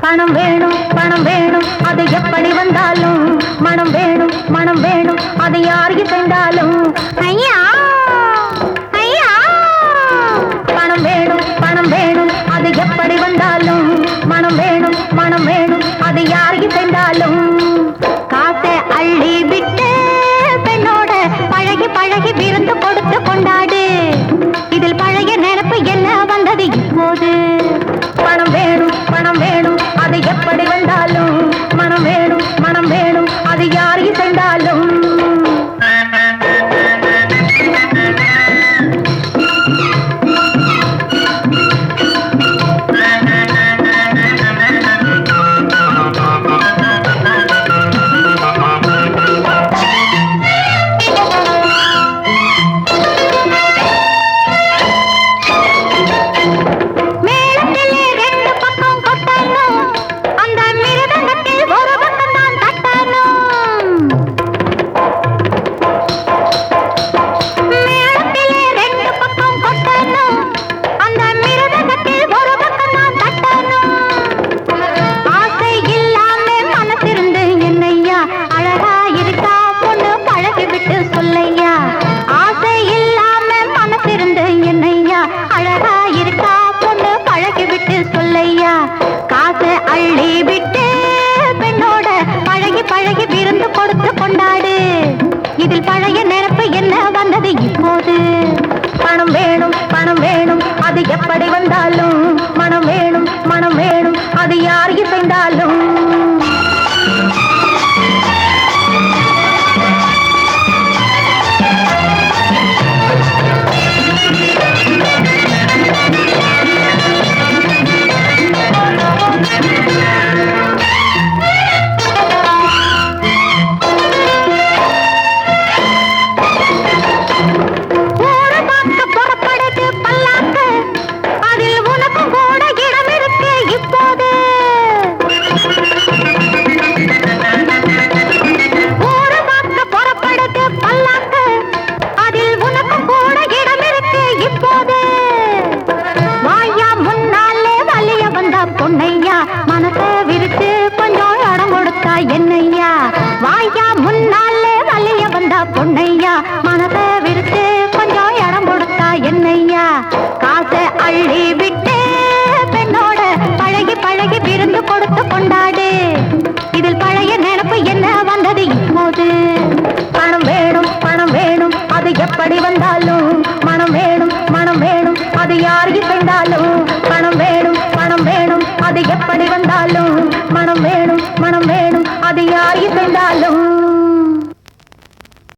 பணம் வேணும் பணம் வேணும் அது எப்படி வந்தாலும் மனம் வேணும் மனம் வேணும் அது யாருக்கு சென்றாலும் ஐயா ஐயா பணம் வேணும் பணம் வேணும் அது எப்படி வந்தாலும் மனம் வேணும் மனம் வேணும் அது யாருக்கு சென்றாலும் காசை அள்ளி விட்டு பெண்ணோட பழகி பழகி விருந்து கொடுத்து கொண்டாடு இதில் பழைய நினைப்பு என்ன வந்தது இப்போது பணம் வேணும் பணம் வேணும் அது எப்படி வந்தாலும் மனம் வேணும் மனம் வேணும் அது யாருக்கு சென்றாலும் காசை அள்ளி விட்டு பெண்ணோட பழகி பழகி விருந்து கொடுத்து கொண்டாடு இதில் பழைய நினைப்பு என்ன வந்தது இப்போது பணம் வேணும் பணம் வேணும் அது எப்படி வந்தாலும் மனம் வேணும் மனம் வேணும் அது யாருக்கு சென்றாலும் பொன்னையா மனசை விரித்து கொஞ்சம் இடம் கொடுத்தா என்னையா வாயா முன்னாலே வலிய வந்தா பொன்னையா மனசை விரித்து கொஞ்சம் இடம் கொடுத்தா என்னையா காசை அள்ளி விட்டு பெண்ணோட பழகி பழகி விருந்து கொடுத்து கொண்டாடு இதில் பழைய நினைப்பு என்ன வந்தது இப்போது பணம் வேணும் பணம் வேணும் அது எப்படி வந்தாலும் மனம் வேணும் மனம் வேணும் அது யாருக்கு சென்றாலும் பணம் வேணும் பணம் வேணும் அது எப்படி வந்தாலும் மனம் வேணும் மனம் வேணும் அது யாருக்கு சென்றாலும்